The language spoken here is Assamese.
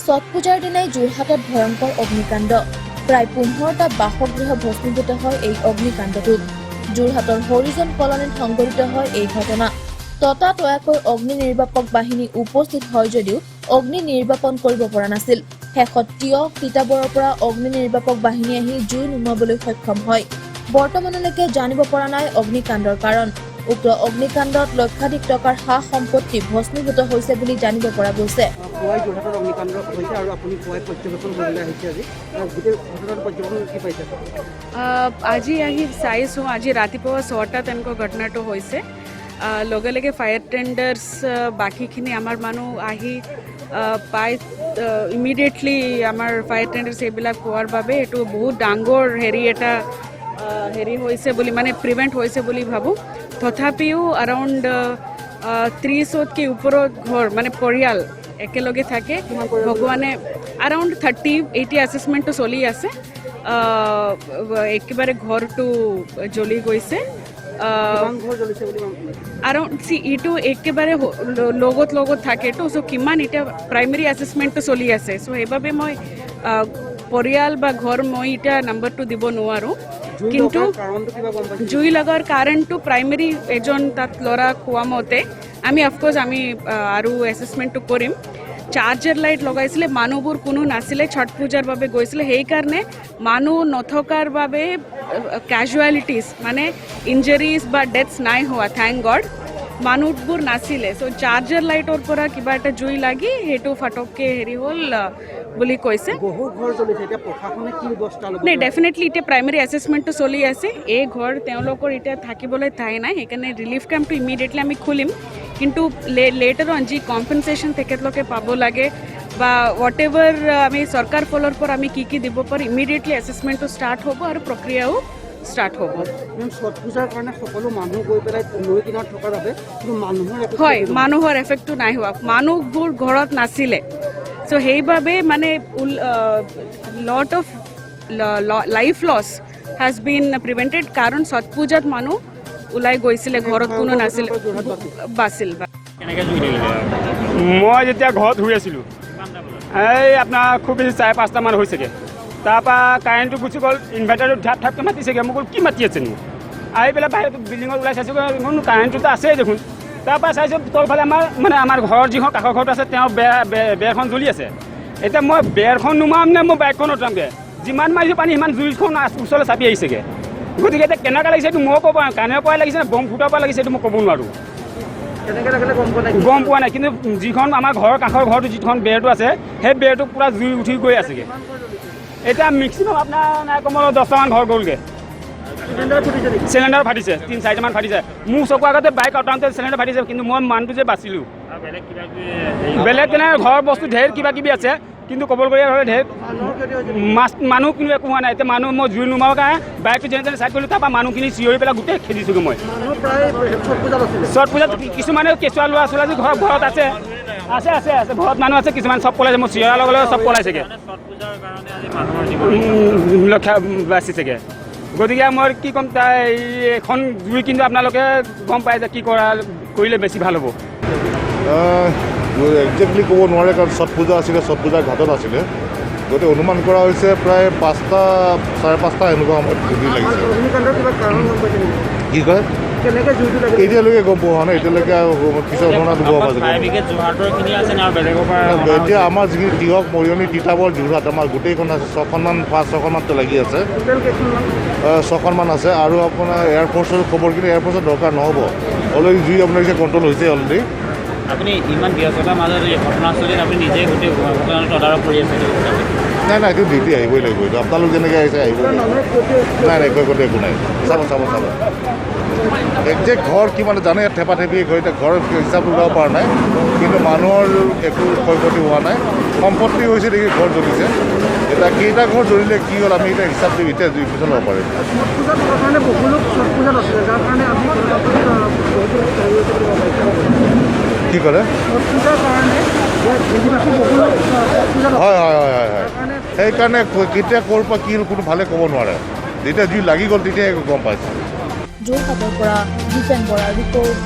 ছট পূজাৰ দিনাই যোৰহাটত ভয়ংকৰ অগ্নিকাণ্ড। প্ৰায় 15টা বাসগৃহ ভস্মীভূত হয় এই অগ্নিকাণ্ডটোত। যোৰহাটৰ হৰিজন কলনীত সংঘটিত হয় এই ঘটনা। ততাতৈয়াকৈ অগ্নি নিৰ্বাপক বাহিনী উপস্থিত হয় যদিও অগ্নি নিৰ্বাপন কৰিব পৰা নাছিল। শেষত তিতাবৰৰ পৰা অগ্নি নিৰ্বাপক বাহিনী আহি জুই নুমুৱাবলৈ সক্ষম হয়। বৰ্তমানলৈকে জানিব পৰা নাই অগ্নিকাণ্ডৰ কাৰণ। উক্ত অগ্নিকাণ্ডত লক্ষাধিক টকাৰ সা সম্পত্তি ভস্মীভূত হৈছে বুলি জানিব পৰা গৈছে। যোৰহাটৰ অগ্নিকাণ্ড হৈছে আৰু আপুনি পৰ্যবেক্ষণ কৰিবলৈ আহিছে আজি গোটেই ঘটনাৰ পৰ্যবেক্ষণ কি পাইছে? আজি আহি চাইছোঁ, আজি ৰাতিপুৱা 6টাত তেনেকুৱা ঘটনাটো হৈছে। লগে লগে ফায়াৰ টেণ্ডাৰ্ছ বাকীখিনি আমাৰ মানুহ আহি পাই ইমিডিয়েটলি আমাৰ ফায়াৰ টেণ্ডাৰ্ছ এইবিলাক পোৱাৰ বাবে এইটো বহুত ডাঙৰ এটা হৈছে বুলি মানে প্ৰিভেণ্ট হৈছে বুলি ভাবোঁ। তথাপিও এৰাউণ্ড 30তকৈ ওপৰত ঘৰ মানে পৰিয়াল একেলগে থাকে। ভগৱানে এৰাউণ্ড 30-80 এছেছমেণ্টটো চলি আছে। একেবাৰে ঘৰটো জ্বলি গৈছে। এৰাউণ্ড ইটো একেবাৰে লগত থাকেতো, চ' কিমান এতিয়া প্ৰাইমেৰী এছেছমেণ্টটো চলি আছে। চ' সেইবাবে মই পৰিয়াল বা ঘৰ মই এতিয়া নাম্বাৰটো দিব নোৱাৰোঁ। কিন্তু জুই লগাৰ কাৰণটো প্ৰাইমেৰী এজন তাত ল'ৰা কোৱা মতে আমি অফক'ৰ্ছ আৰু এছেছমেণ্টটো কৰিম। চাৰ্জাৰ লাইট লগাইছিলে, মানুহবোৰ কোনো নাছিলে, ছট পূজাৰ বাবে গৈছিলে। সেইকাৰণে মানুহ নথকাৰ বাবে কেজুৱেলিটিজ মানে ইঞ্জুৰিজ বা ডেথছ নাই হোৱা, থেংক গড। মানুহবোৰ নাছিলে। চ' চাৰ্জাৰ লাইটৰ পৰা কিবা এটা জুই লাগি সেইটো ফটককৈ হ'ল বুলি কৈছে। নাই, ডেফিনেটলি এতিয়া প্ৰাইমেৰী এছেছমেণ্টটো চলি আছে। এই ঘৰ তেওঁলোকৰ এতিয়া থাকিবলৈ ঠাই নাই, সেইকাৰণে ৰিলিফ কেম্পটো ইমিডিয়েটলি আমি খুলিম। কিন্তু লেটাৰ অন যি কম্পেনচেশ্যন তেখেতলোকে পাব লাগে বা হোৱাট এভাৰ আমি চৰকাৰ ফালৰ পৰা আমি কি দিব পাৰোঁ, ইমিডিয়েটলি এছেছমেণ্টটো ষ্টাৰ্ট হ'ব আৰু প্ৰক্ৰিয়াও ষ্টাৰ্ট হ'ব। ছট পূজাৰ কাৰণে সকলো মানুহ গৈ পেলাই নৈ কিনাৰত থকাৰ বাবে হয়, মানুহৰ এফেক্টটো নাই হোৱা, মানুহবোৰ ঘৰত নাছিলে। চ' সেইবাবে মানে lot of life loss has been prevented. কাৰণ ছট পূজাত মানুহ ওলাই গৈছিলে, ঘৰত কোনো নাছিলে, বাছিল। মই যেতিয়া ঘৰত শুই আছিলোঁ, এই আপোনাৰ খুব বেছি 4-5টামান হৈছেগৈ। তাৰপৰা কাৰেণ্টটো গুচি গ'ল, ইনভাৰ্টাৰটো ঢাপকৈ মাতিছেগৈ। মোক কি মাতি আছেনো? আহি পেলাই বাহিৰত বিল্ডিঙত ওলাই চাইছোঁ, কাৰেণ্টটোতো আছেই দেখোন। তাৰপৰা চাইছোঁ তলফালে আমাৰ ঘৰৰ যিখন কাষৰ ঘৰটো আছে, তেওঁ বেৰখন জ্বলি আছে। এতিয়া মই বেৰখন নুমাম নে মই বাইকখন উঠামগৈ? যিমান মাৰিছোঁ পানী সিমান জুইখন ওচৰলৈ চাপি আহিছেগৈ। গতিকে এতিয়া কেনেকুৱা লাগিছে এইটো মই ক'ব নোৱাৰোঁ। কাণৰ পৰা লাগিছে নে বম ফুটাৰ পৰা লাগিছে এইটো মই ক'ব নোৱাৰোঁ, গম পোৱা নাই। কিন্তু যিখন আমাৰ ঘৰৰ কাষৰ ঘৰটো যিখন বেৰটো আছে, সেই বেৰটো পূৰা জুই উঠি গৈ আছেগৈ। এতিয়া মেক্সিমাম আপোনাৰ নাই কমেও 10টামান ঘৰ গ'লগৈ। চিলিণ্ডাৰ ফাটিছে, 3-4টামান ফাটিছে। মোৰ চকুৰ আগতে বাইক অটাওঁতে চিলিণ্ডাৰ ফাটিছে, কিন্তু মই মানুহটো যে বাচিলোঁ। বেলেগ কেনে ঘৰৰ বস্তু ঢেৰ কিবাকিবি আছে, কিন্তু ক'বলগীয়া হ'লে ঢেৰ মানুহ কিন্তু একো হোৱা নাই। এতিয়া মানুহ মই জুই নুমাবৰ কাৰণে বাইকটো যেনে তেনে চাইড কৰিলোঁ। তাৰপৰা মানুহখিনি চিঞৰি পেলাই গোটেই খেদিছোঁগৈ মই। ছট পূজাত কিছুমানে কেঁচুৱা ল'ৰা ছোৱালী ঘৰত আছে, ঘৰত মানুহ আছে, কিছুমান চব পলাইছে। মই চিঞৰাৰ লগে লগে চব পলাইছেগৈ, লক্ষ্য বাচিছেগৈ। গতিকে মই কি ক'ম, এখন জুই কিন্তু আপোনালোকে গম পায় যে কি কৰিলে বেছি ভাল হ'ব। একজেক্টলি ক'ব নোৱাৰে, কাৰণ ছট পূজা আছিলে, ছট পূজাৰ ঘাটত আছিলে। গতিকে অনুমান কৰা হৈছে প্ৰায় 5টা-5:30 এনেকুৱা সময়ত জুই লাগিছে। কি কয় এতিয়ালৈকে গম পোৱা হোৱা নাই। এতিয়ালৈকে পিছৰ ঘটনাটো গম পোৱা যায়। এতিয়া আমাৰ যিখিনি তিয়ক, মৰিয়নি, তিতাবৰ, যোৰহাট আমাৰ গোটেইখন আছে। 5-6খনমান লাগি আছে, 6খনমান আছে। আৰু আপোনাৰ এয়াৰফ'ৰ্চৰ খবৰ, কিন্তু এয়াৰফ'ৰ্চৰ দৰকাৰ নহ'ব। অলৰেডি জুই আপোনাৰ কণ্ট্ৰল হৈছে অলৰেডি। আপুনি ইমান ব্যস্ততাৰ মাজত এই ঘটনাস্থলীত আপুনি নিজে গোটেই ঘটনাটো তদাৰক কৰি আছে? নাই, এইটো ডিউটি আহিবই লাগিব। এইটো আপোনালোক যেনেকৈ আহিছে আহিব। নাই, ক্ষয়ক্ষতি একো নাই। চাব একজেক্ট ঘৰ কিমান জানে, ইয়াত থেপাথেপি ঘৰ, এতিয়া ঘৰৰ হিচাপ ওলাব পৰা নাই। কিন্তু মানুহৰ একো ক্ষয়ক্ষতি হোৱা নাই। সম্পত্তি হৈছে দেখি ঘৰ জ্বলিছে। এতিয়া কেইটা ঘৰ জ্বলিলে কি হ'ল আমি এতিয়া হিচাপ দিম, এতিয়া জুই পিছত ল'ব পাৰিম। কি কৰে? হয়, সেইকাৰণে কেতিয়া ক'ৰ পৰা কি কোনো ভালে ক'ব নোৱাৰে। যেতিয়া জুই লাগি গ'ল তেতিয়াই গম পাইছে। যোৰহাটৰ পৰা দীপেন বৰাৰ ৰিপৰ্ট।